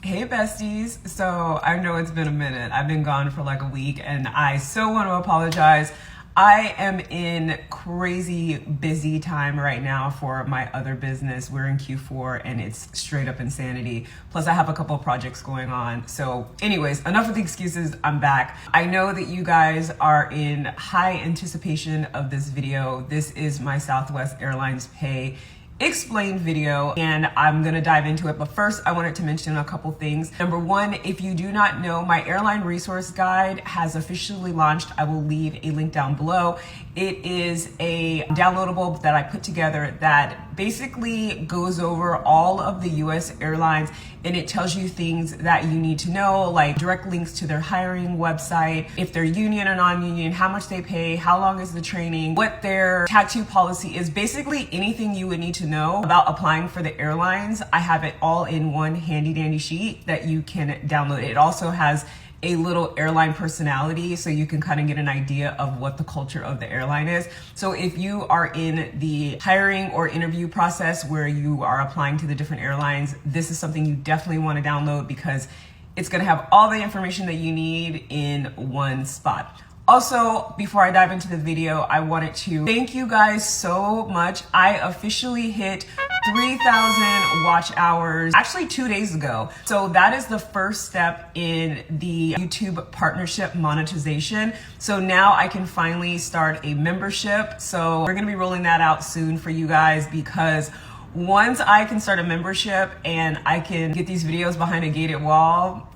Hey besties. So I know it's been a minute. I've been gone for like a week and I so want to apologize. I am in crazy busy time right now for my other business. We're in Q4 and it's straight up insanity. Plus I have a couple of projects going on. So anyways, enough of the excuses. I'm back. I know that you guys are in high anticipation of this video. This is my Southwest Airlines pay explained video and I'm gonna dive into it. But first I wanted to mention a couple things. Number one, if you do not know, my airline resource guide has officially launched. I will leave a link down below. It is a downloadable that I put together that basically goes over all of the US airlines, and it tells you things that you need to know, like direct links to their hiring website, if they're union or non-union, how much they pay, how long is the training, what their tattoo policy is, basically anything you would need to know about applying for the airlines. I have it all in one handy dandy sheet that you can download. It also has a little airline personality so you can kind of get an idea of what the culture of the airline is. So if you are in the hiring or interview process where you are applying to the different airlines, this is something you definitely want to download because it's going to have all the information that you need in one spot. Also, before I dive into the video, I wanted to thank you guys so much. I officially hit 3,000 watch hours actually 2 days ago. So that is the first step in the YouTube partnership monetization. So now I can finally start a membership. So we're gonna be rolling that out soon for you guys, because once I can start a membership and I can get these videos behind a gated wall,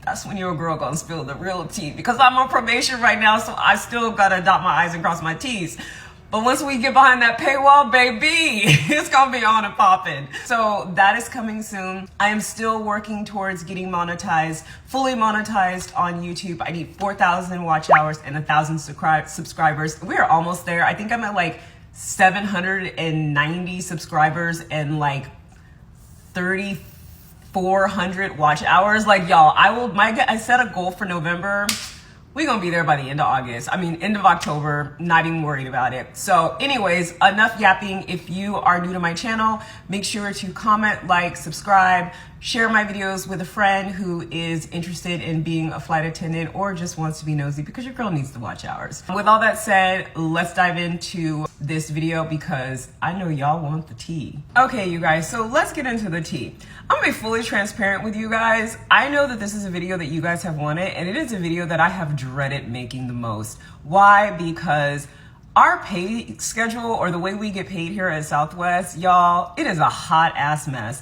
that's when your girl gonna spill the real tea, because I'm on probation right now, so I still gotta dot my I's and cross my T's. But once we get behind that paywall, baby, it's gonna be on and popping. So that is coming soon. I am still working towards getting monetized, fully monetized on YouTube. I need 4,000 watch hours and 1,000 subscribers. We are almost there. I think I'm at like 790 subscribers and like 3,400 watch hours. Like, y'all, I set a goal for November. We're gonna be there by the end of August. I mean, end of October, not even worried about it. So anyways, enough yapping. If you are new to my channel, make sure to comment, like, subscribe, share my videos with a friend who is interested in being a flight attendant or just wants to be nosy, because your girl needs the watch hours. With all that said, let's dive into this video because I know y'all want the tea. Okay, you guys, so let's get into the tea. I'm gonna be fully transparent with you guys. I know that this is a video that you guys have wanted, and it is a video that I have dreaded making the most. Why? Because our pay schedule, or the way we get paid here at Southwest, y'all, it is a hot ass mess.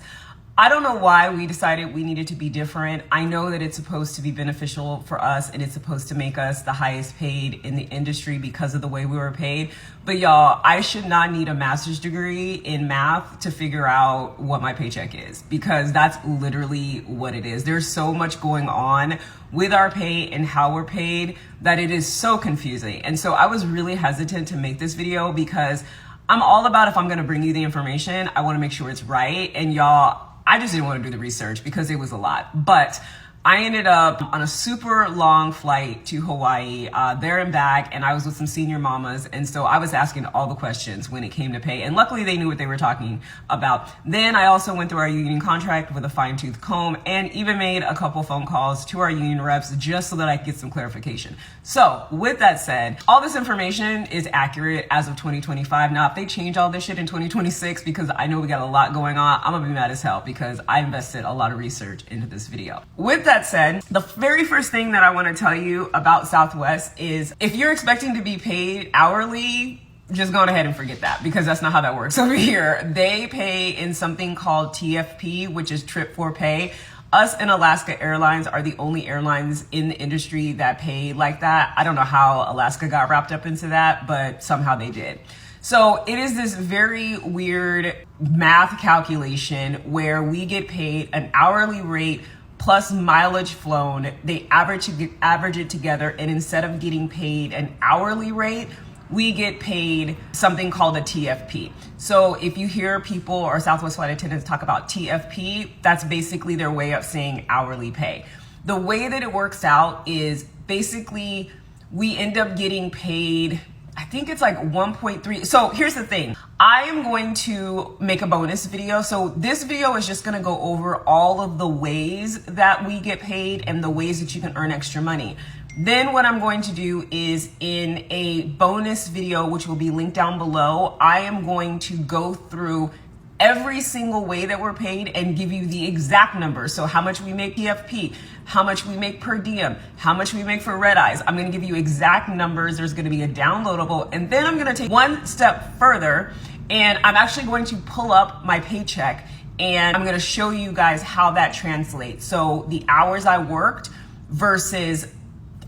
I don't know why we decided we needed to be different. I know that it's supposed to be beneficial for us and it's supposed to make us the highest paid in the industry because of the way we were paid. But y'all, I should not need a master's degree in math to figure out what my paycheck is, because that's literally what it is. There's so much going on with our pay and how we're paid that it is so confusing. And so I was really hesitant to make this video because I'm all about, if I'm gonna bring you the information, I wanna make sure it's right. And y'all, I just didn't want to do the research because it was a lot. But I ended up on a super long flight to Hawaii, there and back, and I was with some senior mamas, and so I was asking all the questions when it came to pay, and luckily they knew what they were talking about. Then I also went through our union contract with a fine-tooth comb and even made a couple phone calls to our union reps just so that I could get some clarification. So with that said, all this information is accurate as of 2025. Now, if they change all this shit in 2026, because I know we got a lot going on, I'm gonna be mad as hell because I invested a lot of research into this video. With that said, the very first thing that I want to tell you about Southwest is, if you're expecting to be paid hourly, just go ahead and forget that, because that's not how that works over here. They pay in something called TFP, which is trip for pay. Us and Alaska Airlines are the only airlines in the industry that pay like that. I don't know how Alaska got wrapped up into that, but somehow they did. So it is this very weird math calculation where we get paid an hourly rate plus mileage flown. They average it together, and instead of getting paid an hourly rate, we get paid something called a TFP. So if you hear people or Southwest flight attendants talk about TFP, that's basically their way of saying hourly pay. The way that it works out is basically we end up getting paid I think it's like 1.3. So here's the thing. I am going to make a bonus video. So this video is just going to go over all of the ways that we get paid and the ways that you can earn extra money. Then what I'm going to do is in a bonus video, which will be linked down below, I am going to go through every single way that we're paid and give you the exact numbers. So how much we make PFP, how much we make per diem, how much we make for red eyes. I'm going to give you exact numbers. There's going to be a downloadable, and then I'm going to take one step further and I'm actually going to pull up my paycheck and I'm going to show you guys how that translates. So the hours I worked versus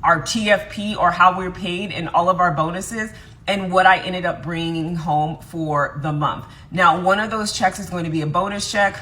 our TFP, or how we're paid, and all of our bonuses, and what I ended up bringing home for the month. Now, one of those checks is going to be a bonus check,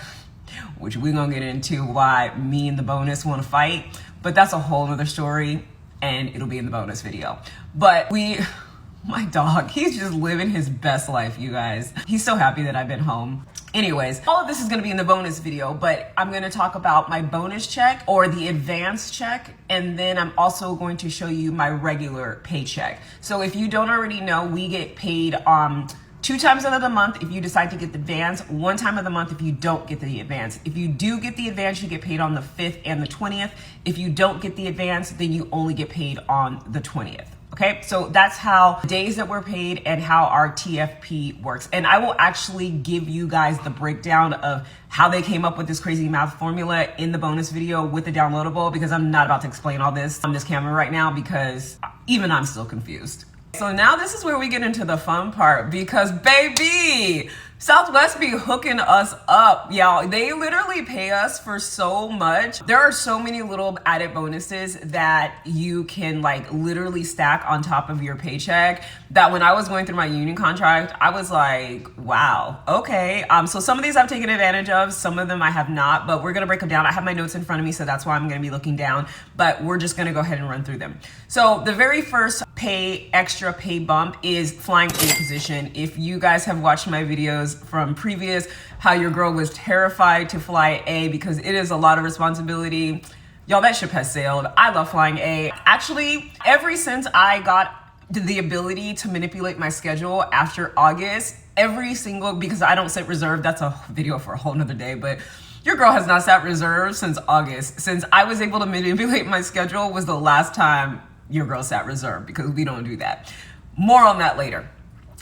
which we're gonna get into why me and the bonus want to fight, but that's a whole other story and it'll be in the bonus video. But my dog, he's just living his best life, you guys. He's so happy that I've been home. Anyways, all of this is going to be in the bonus video, but I'm going to talk about my bonus check or the advance check, and then I'm also going to show you my regular paycheck. So if you don't already know, we get paid 2 times out of the month if you decide to get the advance, 1 time of the month if you don't get the advance. If you do get the advance, you get paid on the 5th and the 20th. If you don't get the advance, then you only get paid on the 20th. Okay, so that's how days that we're paid and how our TFP works. And I will actually give you guys the breakdown of how they came up with this crazy math formula in the bonus video with the downloadable, because I'm not about to explain all this on this camera right now because even I'm still confused. So now this is where we get into the fun part, because baby, Southwest be hooking us up, y'all. They literally pay us for so much. There are so many little added bonuses that you can like literally stack on top of your paycheck that when I was going through my union contract, I was like, wow, okay. So some of these I've taken advantage of, some of them I have not, but we're gonna break them down. I have my notes in front of me, so that's why I'm gonna be looking down, but we're just gonna go ahead and run through them. So the very first extra pay bump is flying A position. If you guys have watched my videos from previous, how your girl was terrified to fly A because it is a lot of responsibility. Y'all, that ship has sailed. I love flying A. Actually, ever since I got the ability to manipulate my schedule after August, because I don't set reserve, that's a video for a whole nother day, but your girl has not sat reserve since August. Since I was able to manipulate my schedule was the last time your girl sat reserve, because we don't do that. More on that later.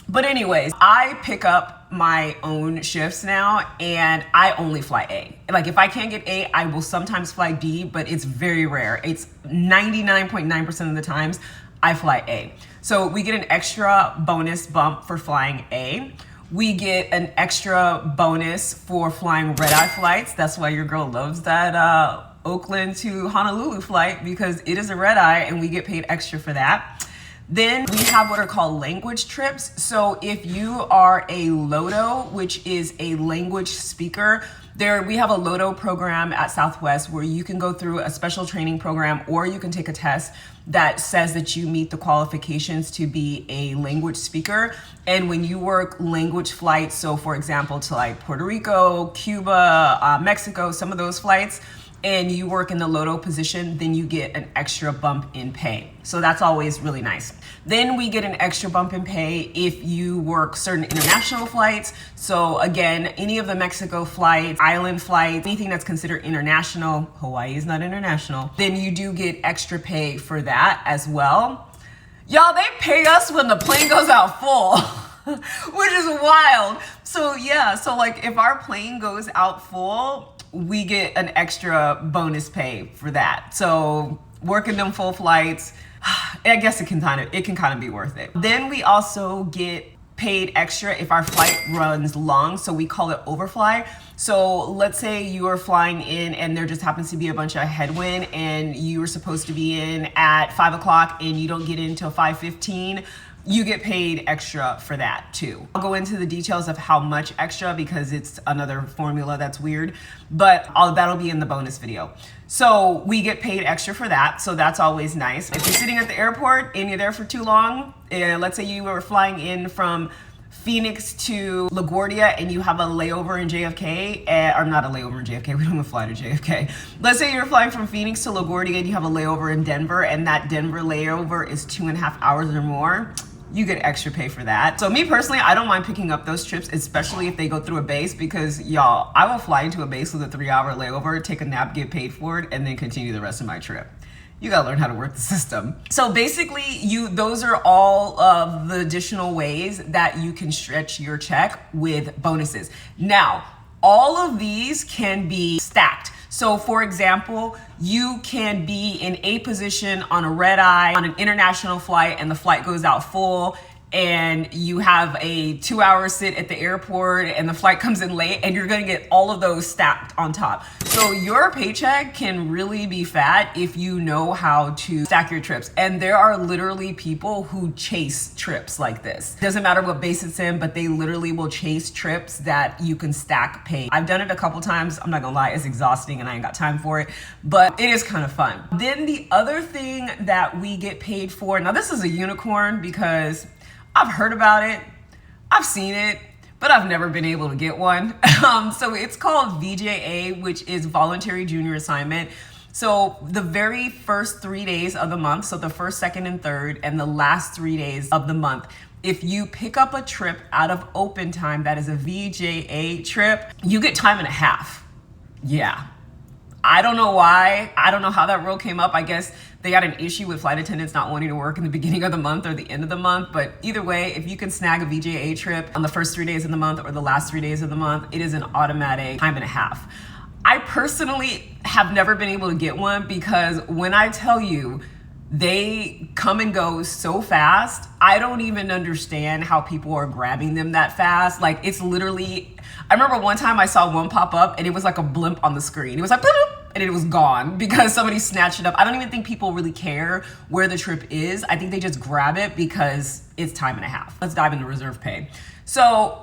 But anyways, I pick up my own shifts now and I only fly A. Like if I can't get A, I will sometimes fly D, but it's very rare. It's 99.9% of the times I fly A. So we get an extra bonus bump for flying A. We get an extra bonus for flying red-eye flights. That's why your girl loves that Oakland to Honolulu flight, because it is a red-eye and we get paid extra for that. Then we have what are called language trips. So if you are a LOTO, which is a language speaker, we have a LOTO program at Southwest where you can go through a special training program, or you can take a test that says that you meet the qualifications to be a language speaker. And when you work language flights, so for example, to like Puerto Rico, Cuba, Mexico, some of those flights, and you work in the LOTO position, then you get an extra bump in pay. So that's always really nice. Then we get an extra bump in pay if you work certain international flights. So again, any of the Mexico flights, island flights, anything that's considered international, Hawaii is not international, then you do get extra pay for that as well. Y'all, they pay us when the plane goes out full. Which is wild. So yeah, so like if our plane goes out full, we get an extra bonus pay for that. So working them full flights, I guess it can kind of be worth it. Then we also get paid extra if our flight runs long, so we call it overfly. So let's say you are flying in and there just happens to be a bunch of headwind and you were supposed to be in at 5 o'clock and you don't get in until 5:15. You get paid extra for that too. I'll go into the details of how much extra because it's another formula that's weird, but that'll be in the bonus video. So we get paid extra for that, so that's always nice. If you're sitting at the airport and you're there for too long, let's say you were flying in from Phoenix to LaGuardia and you have a layover in JFK, or not a layover in JFK, we don't even fly to JFK. Let's say you're flying from Phoenix to LaGuardia and you have a layover in Denver, and that Denver layover is 2.5 hours or more. you get extra pay for that. So me personally, I don't mind picking up those trips, especially if they go through a base, because y'all, I will fly into a base with a 3-hour layover, take a nap, get paid for it, and then continue the rest of my trip. You gotta learn how to work the system. So basically, those are all of the additional ways that you can stretch your check with bonuses. Now, all of these can be stacked. So for example, you can be in a position on a red eye on an international flight and the flight goes out full, and you have a 2-hour sit at the airport and the flight comes in late, and you're gonna get all of those stacked on top. So your paycheck can really be fat if you know how to stack your trips. And there are literally people who chase trips like this. Doesn't matter what base it's in, but they literally will chase trips that you can stack pay. I've done it a couple times. I'm not gonna lie, it's exhausting and I ain't got time for it, but it is kind of fun. Then the other thing that we get paid for, now this is a unicorn because I've heard about it, I've seen it, but I've never been able to get one. So it's called VJA, which is Voluntary Junior Assignment. So the very first 3 days of the month, so the first, second, and third, and the last 3 days of the month, if you pick up a trip out of open time that is a VJA trip, you get time and a half. Yeah. I don't know why. I don't know how that rule came up. I guess they got an issue with flight attendants not wanting to work in the beginning of the month or the end of the month. But either way, if you can snag a VJA trip on the first 3 days of the month or the last 3 days of the month, it is an automatic time and a half. I personally have never been able to get one because when I tell you, they come and go so fast. I don't even understand how people are grabbing them that fast. Like, it's literally, I remember one time I saw one pop up and it was like a blimp on the screen. It was like, bloop, and it was gone because somebody snatched it up. I don't even think people really care where the trip is. I think they just grab it because it's time and a half. Let's dive into reserve pay. So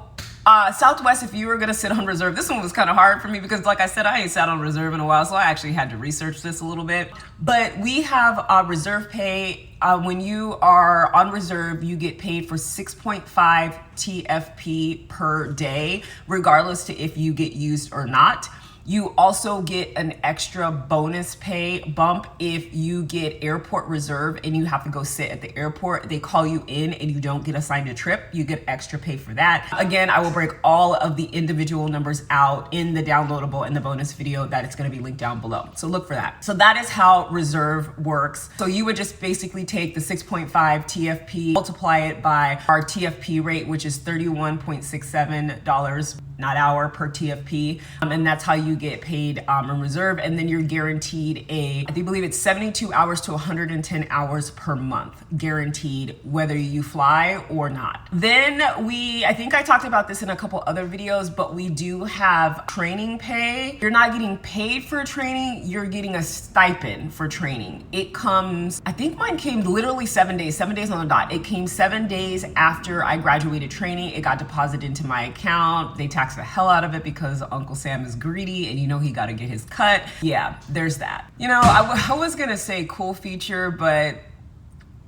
Southwest, if you were gonna sit on reserve, this one was kind of hard for me because like I said, I ain't sat on reserve in a while, so I actually had to research this a little bit. But we have reserve pay. When you are on reserve, you get paid for 6.5 TFP per day, regardless to if you get used or not. You also get an extra bonus pay bump if you get airport reserve and you have to go sit at the airport. They call you in and you don't get assigned a trip. You get extra pay for that. Again, I will break all of the individual numbers out in the downloadable and the bonus video that it's going to be linked down below. So look for that. So that is how reserve works. So you would just basically take the 6.5 TFP, multiply it by our TFP rate, which is $31.67 not hour per TFP. And that's how you get paid in reserve. And then you're guaranteed I believe it's 72 hours to 110 hours per month, guaranteed whether you fly or not. Then I think I talked about this in a couple other videos, but we do have training pay. You're not getting paid for training, you're getting a stipend for training. It comes, I think mine came literally 7 days on the dot. It came 7 days after I graduated training. It got deposited into my account. They taxed the hell out of it because Uncle Sam is greedy and you know he got to get his cut. Yeah, there's that. You know, I was gonna say cool feature, but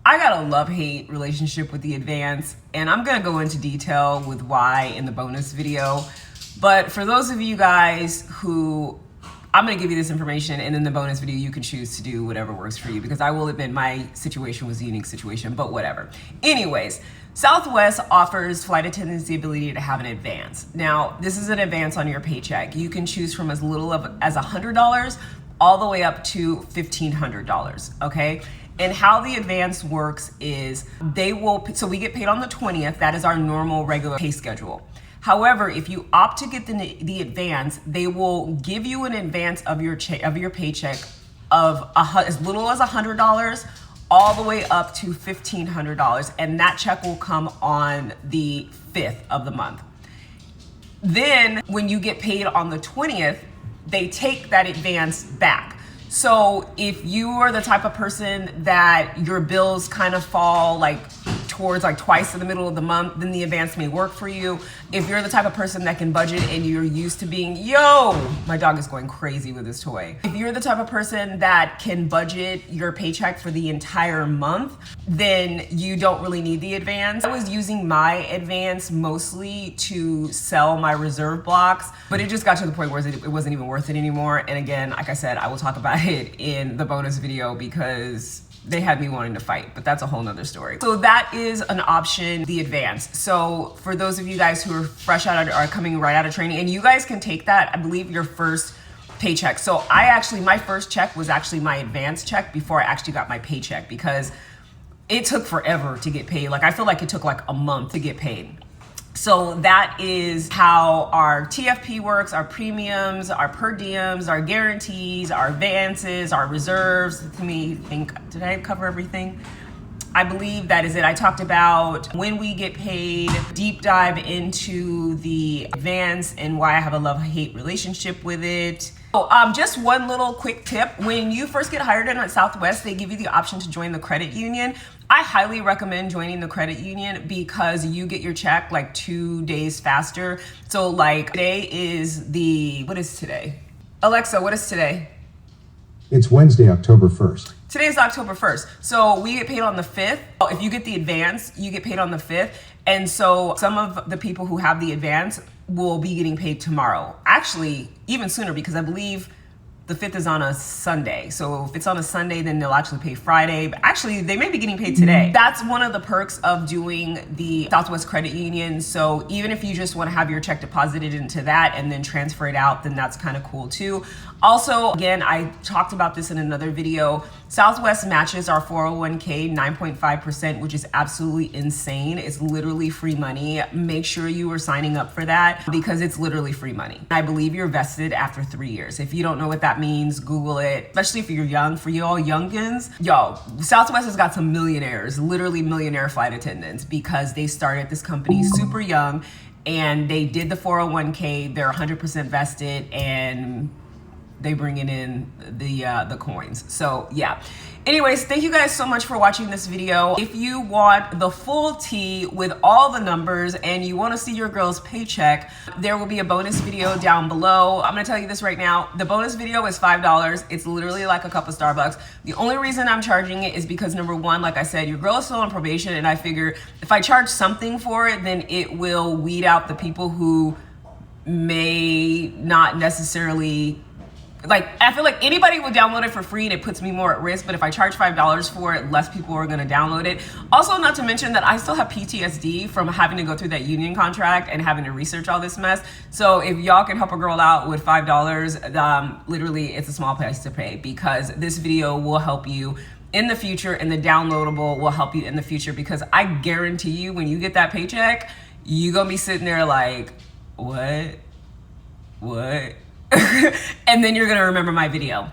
I got a love-hate relationship with the advance, and I'm gonna go into detail with why in the bonus video. But for those of you guys who, I'm gonna give you this information, and in the bonus video you can choose to do whatever works for you, because I will admit my situation was a unique situation, but whatever. Anyways, Southwest offers flight attendants the ability to have an advance. Now, this is an advance on your paycheck. You can choose from as little as $100 all the way up to $1,500, okay? And how the advance works is so we get paid on the 20th. That is our normal regular pay schedule. However, if you opt to get the advance, they will give you an advance of your paycheck of as little as $100 all the way up to $1,500, and that check will come on the 5th of the month. Then when you get paid on the 20th, they take that advance back. So if you are the type of person that your bills kind of fall like towards like twice in the middle of the month, then the advance may work for you. If you're the type of person that can budget and you're used to being, my dog is going crazy with this toy. If you're the type of person that can budget your paycheck for the entire month, then you don't really need the advance. I was using my advance mostly to sell my reserve blocks, but it just got to the point where it wasn't even worth it anymore. And again, like I said, I will talk about it in the bonus video because they had me wanting to fight, but that's a whole nother story. So that is an option, the advance. So for those of you guys who are fresh out of, are coming right out of training, and you guys can take that, I believe, your first paycheck. So my first check was actually my advance check before I actually got my paycheck, because it took forever to get paid. Like, I feel like it took like a month to get paid. So that is how our TFP works, our premiums, our per diems, our guarantees, our advances, our reserves. Did I cover everything? I believe that is it. I talked about when we get paid, deep dive into the advance and why I have a love-hate relationship with it. Just one little quick tip. When you first get hired in at Southwest, they give you the option to join the credit union. I highly recommend joining the credit union because you get your check like 2 days faster. So like today is what is today? Alexa, what is today? It's Wednesday, October 1st. Today is October 1st. So we get paid on the 5th. If you get the advance, you get paid on the 5th. And so some of the people who have the advance will be getting paid tomorrow. Actually, even sooner, because I believe the 5th is on a Sunday. So if it's on a Sunday, then they'll actually pay Friday. But actually, they may be getting paid today. That's one of the perks of doing the Southwest Credit Union. So even if you just want to have your check deposited into that and then transfer it out, then that's kind of cool too. Also, again, I talked about this in another video. Southwest matches our 401k 9.5%, which is absolutely insane. It's literally free money. Make sure you are signing up for that because it's literally free money. I believe you're vested after 3 years. If you don't know what that means, Google it, especially if you're young. For y'all youngins, Southwest has got some millionaires, literally millionaire flight attendants, because they started this company super young and they did the 401k, they're 100% vested, and they bringing in the coins. So yeah. Anyways, thank you guys so much for watching this video. If you want the full tea with all the numbers and you want to see your girl's paycheck, there will be a bonus video down below. I'm gonna tell you this right now. The bonus video is $5. It's literally like a cup of Starbucks. The only reason I'm charging it is because, number one, like I said, your girl is still on probation, and I figure if I charge something for it, then it will weed out the people who may not necessarily, like, I feel like anybody would download it for free and it puts me more at risk, but if I charge $5 for it, less people are gonna download it. Also, not to mention that I still have PTSD from having to go through that union contract and having to research all this mess. So if y'all can help a girl out with $5, literally it's a small price to pay, because this video will help you in the future and the downloadable will help you in the future, because I guarantee you when you get that paycheck, you're gonna be sitting there like, what? And then you're gonna remember my video.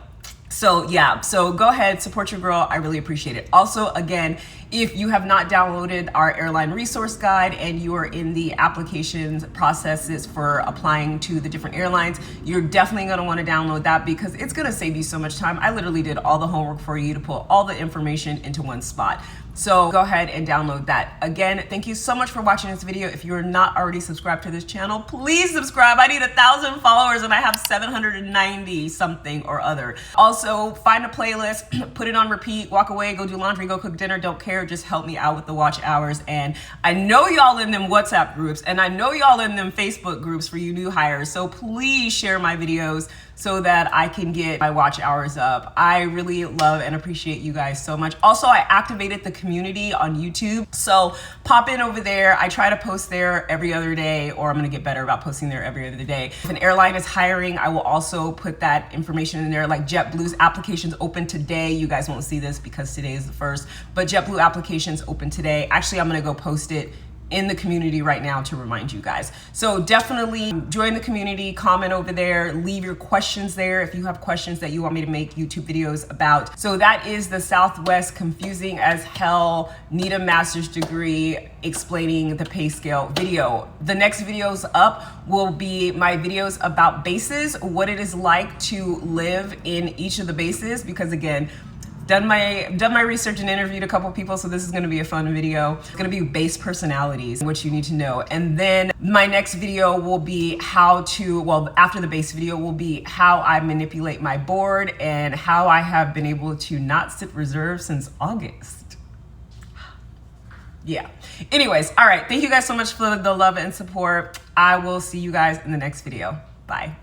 So yeah, so go ahead, support your girl. I really appreciate it. Also, again, if you have not downloaded our airline resource guide and you are in the applications processes for applying to the different airlines, you're definitely gonna wanna download that because it's gonna save you so much time. I literally did all the homework for you to put all the information into one spot. So go ahead and download that. Again, thank you so much for watching this video. If you're not already subscribed to this channel, please subscribe. I need 1,000 followers and I have 790 something or other. Also, find a playlist, put it on repeat, walk away, go do laundry, go cook dinner, don't care. Just help me out with the watch hours. And I know y'all in them WhatsApp groups and I know y'all in them Facebook groups for you new hires. So please share my videos so that I can get my watch hours up. I really love and appreciate you guys so much. Also, I activated the community on YouTube. So pop in over there. I try to post there every other day, or I'm gonna get better about posting there every other day. If an airline is hiring, I will also put that information in there. Like JetBlue's applications open today. You guys won't see this because today is the 1st, but JetBlue applications open today. Actually, I'm gonna go post it in the community right now to remind you guys. So definitely join the community, comment over there, leave your questions there if you have questions that you want me to make YouTube videos about. So that is the Southwest confusing as hell, need a master's degree explaining the pay scale video. The next videos up will be my videos about bases, what it is like to live in each of the bases, because again, done my research and interviewed a couple people, so this is gonna be a fun video. It's gonna be base personalities, what you need to know. And then my next video will be how to, well, after the base video will be how I manipulate my board and how I have been able to not sit reserve since August. Yeah. Anyways, all right. Thank you guys so much for the love and support. I will see you guys in the next video. Bye.